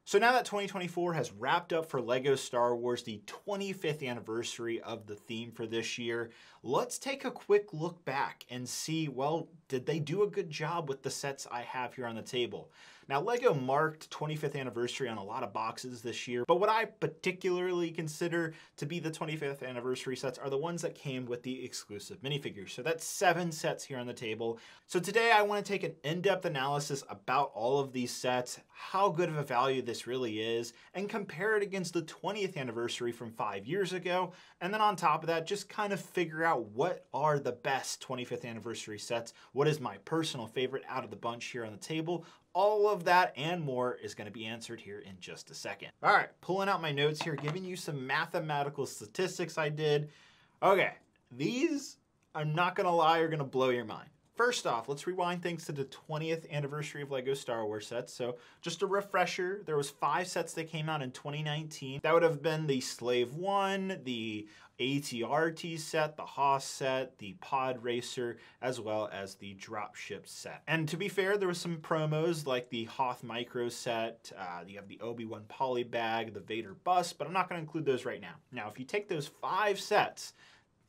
So now that 2024 has wrapped up for LEGO Star Wars, the 25th anniversary of the theme for this year, let's take a quick look back and see, well, did they do a good job with the sets I have here on the table? Now, LEGO marked 25th anniversary on a lot of boxes this year, but what I particularly consider to be the 25th anniversary sets are the ones that came with the exclusive minifigures. So that's 7 sets here on the table. So today I want to take an in-depth analysis about all of these sets, how good of a value this really is, and compare it against the 20th anniversary from 5 years ago. And then on top of that, just kind of figure out what are the best 25th anniversary sets, what is my personal favorite out of the bunch here on the table. All of that and more is going to be answered here in just a second. All right, pulling out my notes here, giving you some mathematical statistics I did. Okay, these, I'm not going to lie, are going to blow your mind. First off, let's rewind things to the 20th anniversary of LEGO Star Wars sets. So just a refresher, there was 5 sets that came out in 2019. That would have been the Slave One, the AT-RT set, the Hoth set, the Pod Racer, as well as the Dropship set. And to be fair, there was some promos like the Hoth Micro set, you have the Obi-Wan Polybag, the Vader Bust, but I'm not going to include those right now. Now, if you take those 5 sets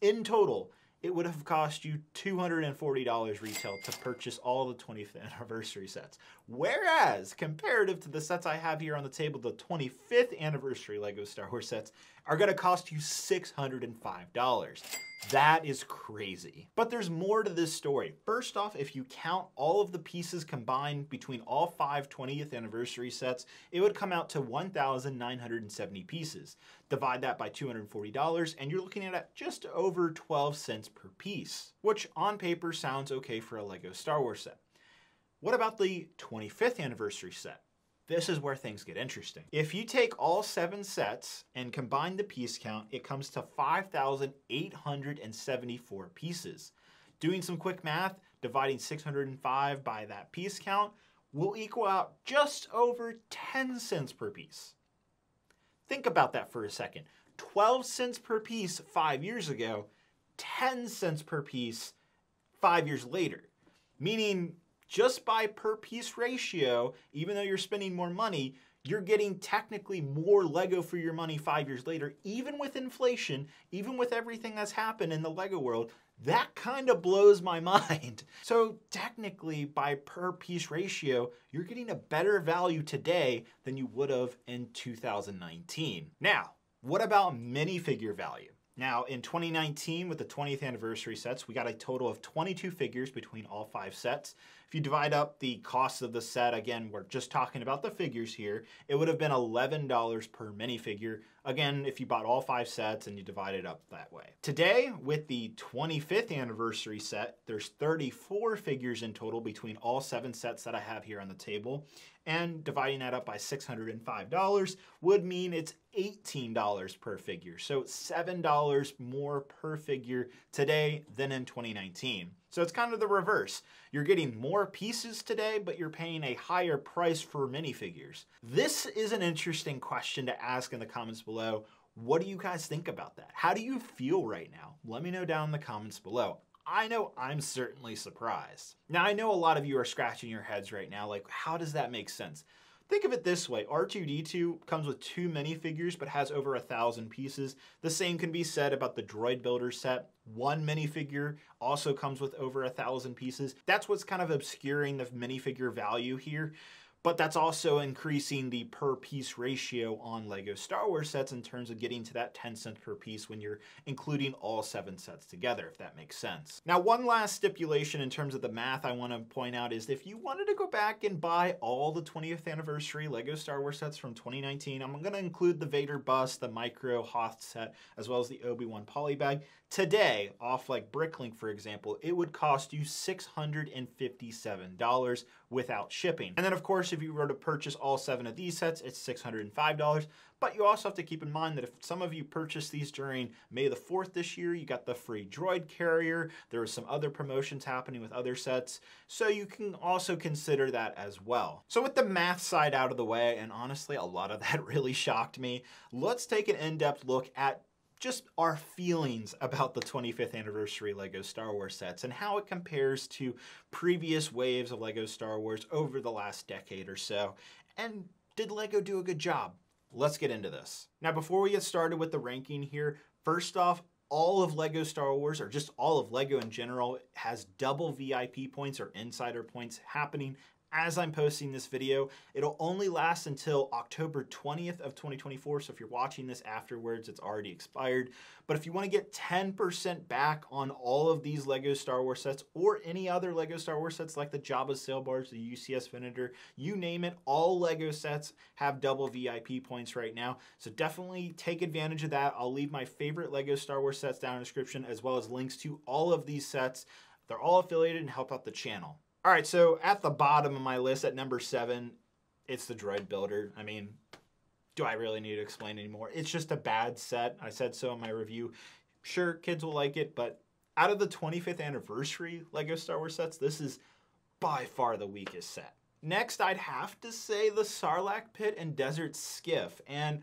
in total, it would have cost you $240 retail to purchase all the 20th anniversary sets. Whereas, comparative to the sets I have here on the table, the 25th anniversary LEGO Star Wars sets are going to cost you $605. That is crazy. But there's more to this story. First off, if you count all of the pieces combined between all 5 20th anniversary sets, it would come out to 1,970 pieces. Divide that by $240 and you're looking at just over 12 cents per piece, which on paper sounds okay for a LEGO Star Wars set. What about the 25th anniversary set? This is where things get interesting. If you take all 7 sets and combine the piece count, it comes to 5,874 pieces. Doing some quick math, dividing 605 by that piece count will equal out just over 10 cents per piece. Think about that for a second. 12 cents per piece 5 years ago, 10 cents per piece 5 years later. Meaning, just by per piece ratio, even though you're spending more money, you're getting technically more LEGO for your money 5 years later, even with inflation, even with everything that's happened in the LEGO world. That kind of blows my mind. So technically, by per piece ratio, you're getting a better value today than you would have in 2019. Now, what about minifigure value? Now, in 2019, with the 20th anniversary sets, we got a total of 22 figures between all 5 sets. If you divide up the cost of the set, again, we're just talking about the figures here, it would have been $11 per minifigure. Again, if you bought all 5 sets and you divide it up that way. Today, with the 25th anniversary set, there's 34 figures in total between all 7 sets that I have here on the table. And dividing that up by $605 would mean it's $18 per figure. So $7 more per figure today than in 2019. So it's kind of the reverse. You're getting more pieces today, but you're paying a higher price for minifigures. This is an interesting question to ask in the comments below. What do you guys think about that? How do you feel right now? Let me know down in the comments below. I know I'm certainly surprised. Now, I know a lot of you are scratching your heads right now, like, how does that make sense? Think of it this way, R2-D2 comes with 2 minifigures but has over 1,000 pieces. The same can be said about the Droid Builder set. 1 minifigure also comes with over 1,000 pieces. That's what's kind of obscuring the minifigure value here. But that's also increasing the per piece ratio on LEGO Star Wars sets in terms of getting to that 10 cents per piece when you're including all 7 sets together, if that makes sense. Now, one last stipulation in terms of the math I want to point out is if you wanted to go back and buy all the 20th anniversary LEGO Star Wars sets from 2019, I'm going to include the Vader Bust, the Micro Hoth set, as well as the Obi-Wan Polybag. Today, off like Bricklink, for example, it would cost you $657 without shipping. And then, of course, if you were to purchase all 7 of these sets, it's $605. But you also have to keep in mind that if some of you purchased these during May the 4th this year, you got the free droid carrier. There were some other promotions happening with other sets. So you can also consider that as well. So with the math side out of the way, and honestly, a lot of that really shocked me, let's take an in-depth look at just our feelings about the 25th anniversary LEGO Star Wars sets and how it compares to previous waves of LEGO Star Wars over the last decade or so. And Did LEGO do a good job? Let's get into this. Now, before we get started with the ranking here, first off, all of LEGO Star Wars, or just all of LEGO in general, has double VIP points or insider points happening as I'm posting this video. It'll only last until October 20th of 2024, so if you're watching this afterwards, it's already expired. But if you want to get 10% back on all of these LEGO Star Wars sets, or any other LEGO Star Wars sets like the Jabba's Sail Barge, the UCS Venator, you name it, all LEGO sets have double VIP points right now. So definitely take advantage of that. I'll leave my favorite LEGO Star Wars sets down in the description, as well as links to all of these sets. They're all affiliated and help out the channel. All right, so at the bottom of my list at number 7, it's the Droid Builder. I mean, do I really need to explain anymore? It's just a bad set. I said so in my review. Sure, kids will like it, but out of the 25th anniversary LEGO Star Wars sets, this is by far the weakest set. Next, I'd have to say the Sarlacc Pit and Desert Skiff. And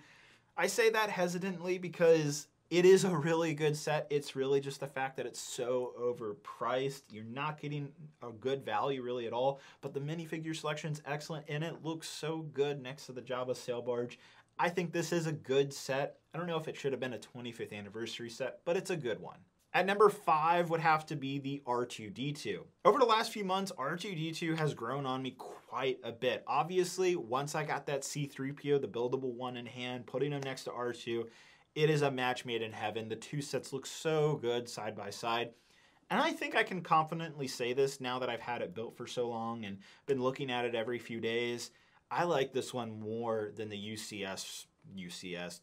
I say that hesitantly because it is a really good set. It's really just the fact that it's so overpriced. You're not getting a good value really at all, but the minifigure selection's excellent and it looks so good next to the Jabba Sail Barge. I think this is a good set. I don't know if it should have been a 25th anniversary set, but it's a good one. At number 5 would have to be the R2-D2. Over the last few months, R2-D2 has grown on me quite a bit. Obviously, once I got that C-3PO, the buildable one in hand, putting him next to R2, it is a match made in heaven. The two sets look so good side by side. And I think I can confidently say this now that I've had it built for so long and been looking at it every few days. I like this one more than the UCS,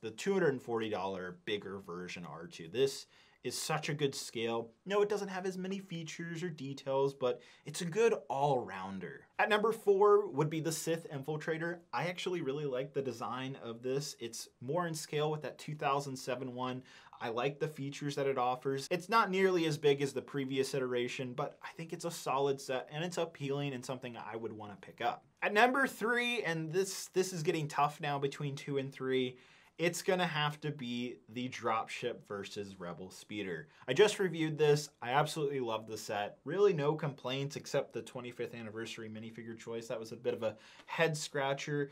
the $240 bigger version R2. This is such a good scale. No, it doesn't have as many features or details, but it's a good all-rounder. At number 4 would be the Sith Infiltrator. I actually really like the design of this. It's more in scale with that 2007 one. I like the features that it offers. It's not nearly as big as the previous iteration, but I think it's a solid set and it's appealing and something I would want to pick up. At number 3, and this is getting tough now between 2 and 3, it's gonna have to be the Dropship versus Rebel Speeder. I just reviewed this. I absolutely love the set. Really no complaints except the 25th anniversary minifigure choice. That was a bit of a head scratcher.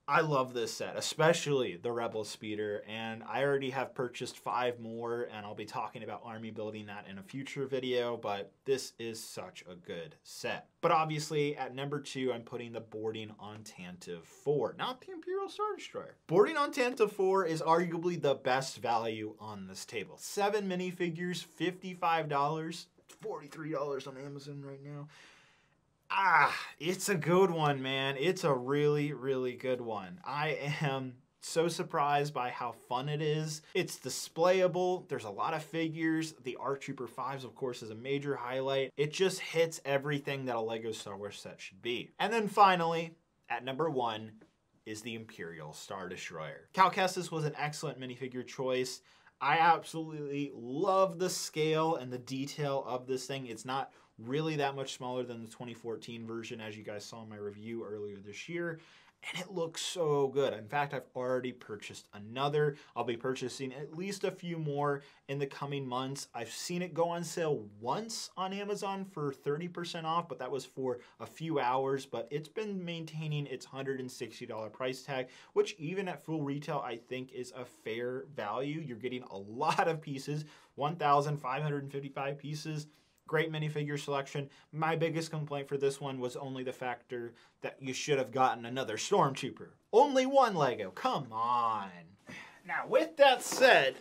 I love this set, especially the Rebel Speeder, and I already have purchased 5 more, and I'll be talking about army building that in a future video, but this is such a good set. But obviously, at number 2, I'm putting the Boarding on Tantive 4, not the Imperial Star Destroyer. Boarding on Tantive 4 is arguably the best value on this table. 7 minifigures, $55, $43 on Amazon right now. It's a good one, man. It's a really, really good one. I am so surprised by how fun it is. It's displayable. There's a lot of figures. The ARC-Trooper 5s, of course, is a major highlight. It just hits everything that a LEGO Star Wars set should be. And then finally, at number 1 is the Imperial Star Destroyer. Cal Kestis was an excellent minifigure choice. I absolutely love the scale and the detail of this thing. It's not really that much smaller than the 2014 version, as you guys saw in my review earlier this year, and it looks so good. In fact, I've already purchased another. I'll be purchasing at least a few more in the coming months. I've seen it go on sale once on Amazon for 30% off, but that was for a few hours, but it's been maintaining its $160 price tag, which even at full retail, I think is a fair value. You're getting a lot of pieces, 1,555 pieces. Great minifigure selection. My biggest complaint for this one was only the factor that you should have gotten another Stormtrooper. Only one LEGO, come on. Now with that said,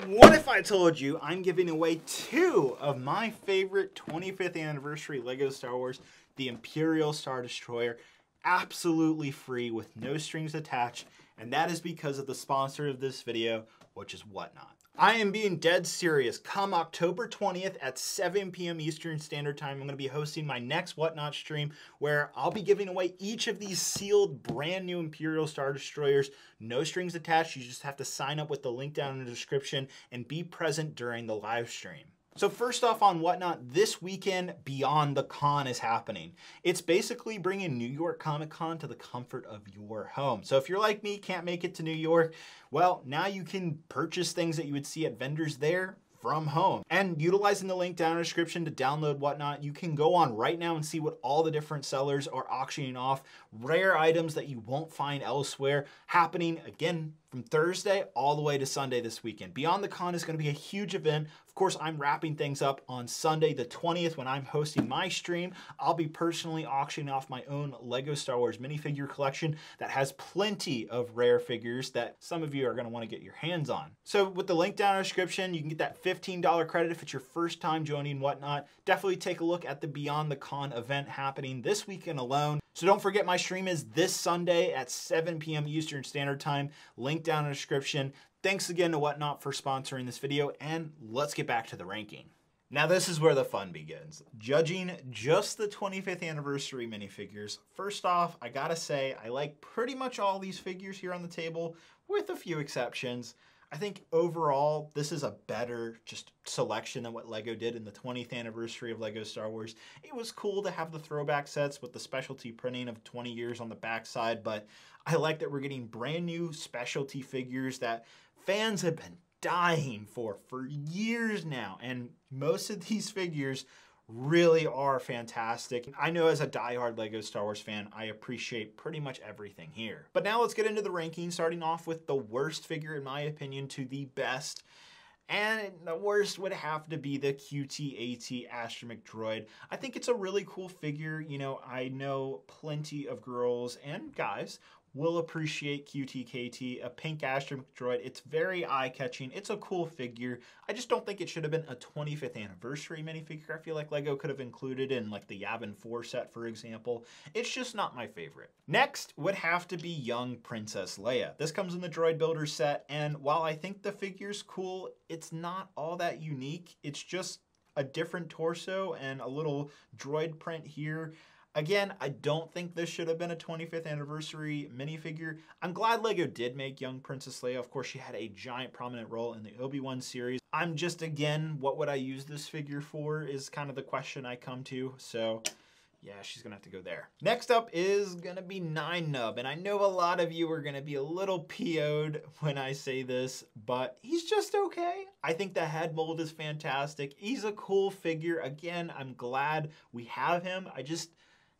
what if I told you I'm giving away 2 of my favorite 25th anniversary LEGO Star Wars, the Imperial Star Destroyer, absolutely free with no strings attached, and that is because of the sponsor of this video, which is Whatnot. I am being dead serious. Come October 20th at 7 p.m. Eastern Standard Time, I'm going to be hosting my next Whatnot stream where I'll be giving away each of these sealed brand new Imperial Star Destroyers. No strings attached. You just have to sign up with the link down in the description and be present during the live stream. So first off on Whatnot, this weekend Beyond the Con is happening. It's basically bringing New York Comic Con to the comfort of your home. So if you're like me, can't make it to New York, well, now you can purchase things that you would see at vendors there from home. And utilizing the link down in the description to download Whatnot, you can go on right now and see what all the different sellers are auctioning off. Rare items that you won't find elsewhere, happening again from Thursday all the way to Sunday this weekend. Beyond the Con is going to be a huge event. Of course, I'm wrapping things up on Sunday the 20th when I'm hosting my stream. I'll be personally auctioning off my own LEGO Star Wars minifigure collection that has plenty of rare figures that some of you are going to want to get your hands on. So with the link down in the description, you can get that $15 credit if it's your first time joining Whatnot. Definitely take a look at the Beyond the Con event happening this weekend alone. So don't forget, my stream is this Sunday at 7 p.m. Eastern Standard Time. Link down in the description. Thanks again to Whatnot for sponsoring this video, and let's get back to the ranking. Now this is where the fun begins. Judging just the 25th anniversary minifigures. First off, I gotta say, I like pretty much all these figures here on the table, with a few exceptions. I think overall, this is a better just selection than what LEGO did in the 20th anniversary of LEGO Star Wars. It was cool to have the throwback sets with the specialty printing of 20 years on the backside, but I like that we're getting brand new specialty figures that fans have been dying for years now, and most of these figures really are fantastic. I know as a diehard LEGO Star Wars fan, I appreciate pretty much everything here. But now let's get into the ranking, starting off with the worst figure in my opinion to the best. And the worst would have to be the QT-AT Astromech Droid. I think it's a really cool figure. You know, I know plenty of girls and guys will appreciate QT-KT, a pink Astromech Droid. It's very eye-catching. It's a cool figure. I just don't think it should have been a 25th anniversary minifigure. I feel like LEGO could have included in like the Yavin 4 set, for example. It's just not my favorite. Next would have to be young Princess Leia. This comes in the Droid Builder set, and while I think the figure's cool, it's not all that unique. It's just a different torso and a little droid print here. Again, I don't think this should have been a 25th anniversary minifigure. I'm glad LEGO did make young Princess Leia. Of course, she had a giant prominent role in the Obi-Wan series. I'm just, again, what would I use this figure for is kind of the question I come to. So yeah, she's gonna have to go there. Next up is gonna be Nine Nub, and I know a lot of you are gonna be a little PO'd when I say this, but he's just okay. I think the head mold is fantastic. He's a cool figure. Again, I'm glad we have him.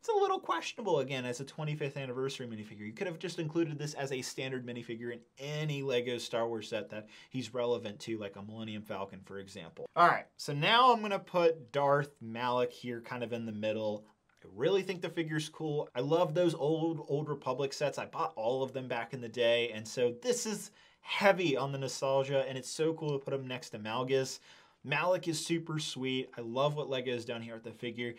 It's a little questionable, again, as a 25th anniversary minifigure. You could have just included this as a standard minifigure in any LEGO Star Wars set that he's relevant to, like a Millennium Falcon, for example. All right, so now I'm gonna put Darth Malak here kind of in the middle. I really think the figure's cool. I love those old Republic sets. I bought all of them back in the day, and so this is heavy on the nostalgia, and it's so cool to put him next to Malgus. Malak is super sweet. I love what LEGO has done here with the figure.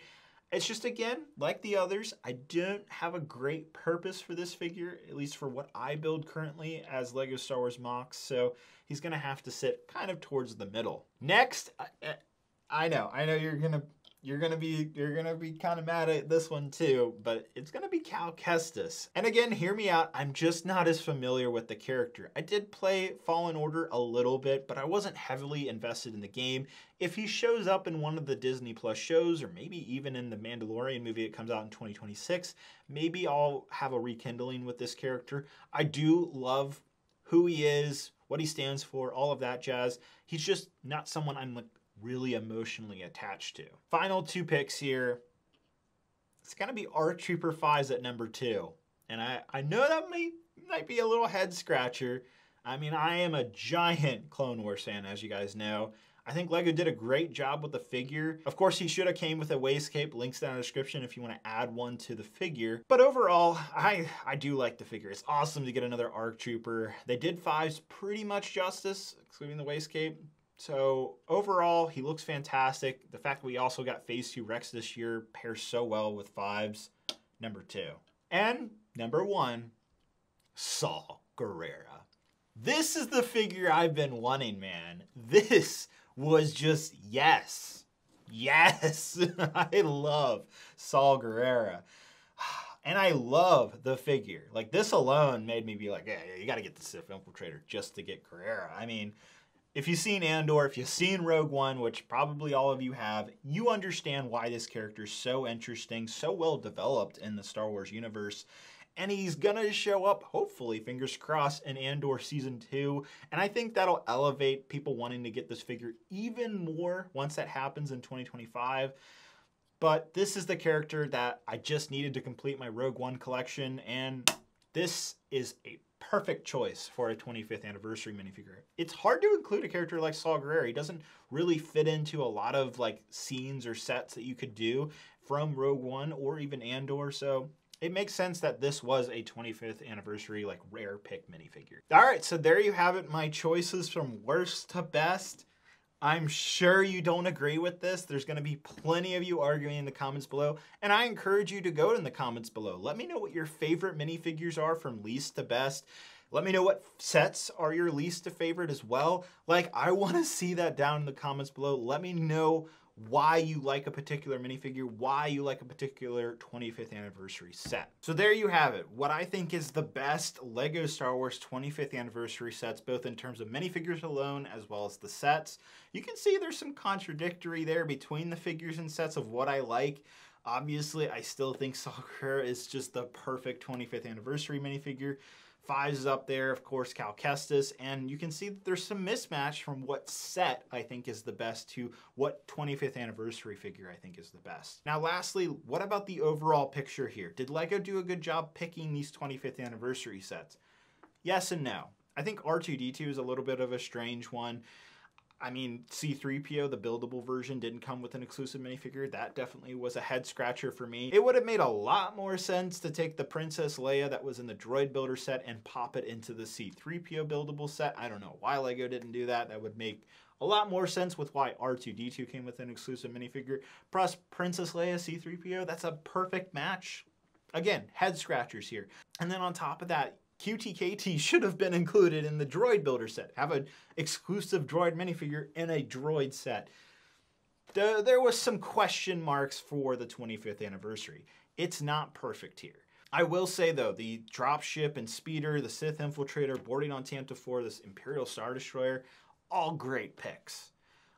It's just, again, like the others, I don't have a great purpose for this figure, at least for what I build currently as LEGO Star Wars MOCs, so he's gonna have to sit kind of towards the middle. Next, I know you're gonna be kind of mad at this one too, but it's gonna be Cal Kestis. And again, hear me out, I'm just not as familiar with the character. I did play Fallen Order a little bit, but I wasn't heavily invested in the game. If he shows up in one of the Disney Plus shows, or maybe even in the Mandalorian movie that comes out in 2026, maybe I'll have a rekindling with this character. I do love who he is, what he stands for, all of that jazz. He's just not someone I'm like really emotionally attached to. Final two picks here. It's gonna be ARC Trooper 5's at number 2. And I know that might be a little head scratcher. I mean, I am a giant Clone Wars fan, as you guys know. I think LEGO did a great job with the figure. Of course, he should have came with a waistcape. Links down in the description if you want to add one to the figure. But overall, I do like the figure. It's awesome to get another ARC Trooper. They did 5's pretty much justice, excluding the waistcape. So overall, he looks fantastic. The fact that we also got Phase 2 Rex this year pairs so well with 5's. Number 2. And number 1, Saw Gerrera. This is the figure I've been wanting, man. This was just yes. Yes. I love Saw Gerrera. And I love the figure. Like, this alone made me be like, yeah, you got to get the Sith Infiltrator just to get Gerrera. I mean, if you've seen Andor, if you've seen Rogue One, which probably all of you have, you understand why this character is so interesting, so well developed in the Star Wars universe. And he's gonna show up, hopefully, fingers crossed, in Andor Season 2. And I think that'll elevate people wanting to get this figure even more once that happens in 2025. But this is the character that I just needed to complete my Rogue One collection, and this is a perfect choice for a 25th anniversary minifigure. It's hard to include a character like Saw Gerrera. He doesn't really fit into a lot of like scenes or sets that you could do from Rogue One or even Andor, so it makes sense that this was a 25th anniversary like rare pick minifigure. All right, so there you have it, my choices from worst to best. I'm sure you don't agree with this. There's going to be plenty of you arguing in the comments below, and I encourage you to go in the comments below. Let me know what your favorite minifigures are from least to best. Let me know what sets are your least to favorite as well. Like, I want to see that down in the comments below. Let me know why you like a particular minifigure, why you like a particular 25th anniversary set. So there you have it. What I think is the best LEGO Star Wars 25th anniversary sets, both in terms of minifigures alone as well as the sets. You can see there's some contradictory there between the figures and sets of what I like. Obviously, I still think Saw Gerrera is just the perfect 25th anniversary minifigure. Fives is up there, of course, Cal Kestis, and you can see that there's some mismatch from what set I think is the best to what 25th anniversary figure I think is the best. Now lastly, what about the overall picture here? Did LEGO do a good job picking these 25th anniversary sets? Yes and no. I think R2-D2 is a little bit of a strange one. I mean, C-3PO, the buildable version, didn't come with an exclusive minifigure. That definitely was a head scratcher for me. It would have made a lot more sense to take the Princess Leia that was in the Droid Builder set and pop it into the C-3PO buildable set. I don't know why LEGO didn't do that. That would make a lot more sense with why R2-D2 came with an exclusive minifigure. Plus, Princess Leia, C-3PO, that's a perfect match. Again, head scratchers here. And then on top of that, QTKT should have been included in the Droid Builder set. Have an exclusive droid minifigure in a droid set. There was some question marks for the 25th anniversary. It's not perfect here. I will say though, the dropship and speeder, the Sith Infiltrator, boarding on Tantive 4, this Imperial Star Destroyer, all great picks.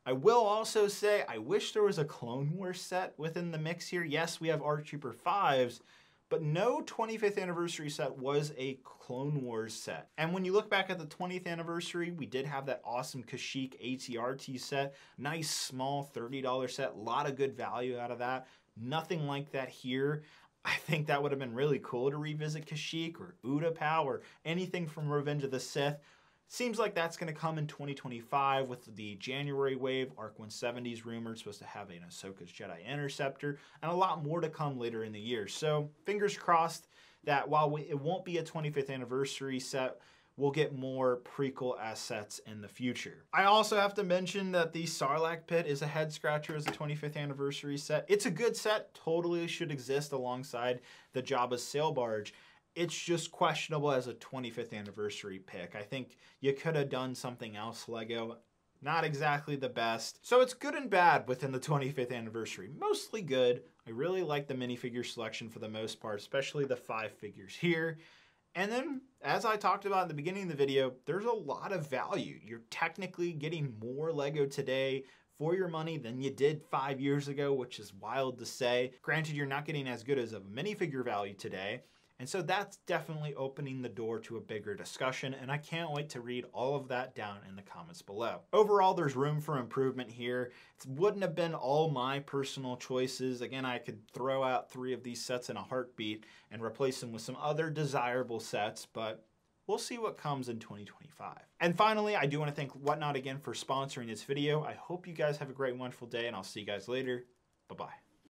I will also say, I wish there was a Clone Wars set within the mix here. Yes, we have ARC Trooper 5s, but no 25th anniversary set was a Clone Wars set. And when you look back at the 20th anniversary, we did have that awesome Kashyyyk ATRT set. Nice, small, $30 set. A lot of good value out of that. Nothing like that here. I think that would have been really cool to revisit Kashyyyk or Utapau or anything from Revenge of the Sith. Seems like that's going to come in 2025 with the January wave. ARC 170's rumored, supposed to have an Ahsoka's Jedi Interceptor, and a lot more to come later in the year. So fingers crossed that while it won't be a 25th anniversary set, we'll get more prequel assets in the future. I also have to mention that the Sarlacc Pit is a head scratcher as a 25th anniversary set. It's a good set, totally should exist alongside the Jabba's sail barge. It's just questionable as a 25th anniversary pick. I think you could have done something else, LEGO. Not exactly the best. So it's good and bad within the 25th anniversary. Mostly good. I really like the minifigure selection for the most part, especially the 5 figures here. And then, as I talked about in the beginning of the video, there's a lot of value. You're technically getting more LEGO today for your money than you did 5 years ago, which is wild to say. Granted, you're not getting as good as a minifigure value today, and so that's definitely opening the door to a bigger discussion, and I can't wait to read all of that down in the comments below. Overall, there's room for improvement here. It wouldn't have been all my personal choices. Again, I could throw out 3 of these sets in a heartbeat and replace them with some other desirable sets, but we'll see what comes in 2025. And finally, I do want to thank Whatnot again for sponsoring this video. I hope you guys have a great, wonderful day, and I'll see you guys later. Bye-bye.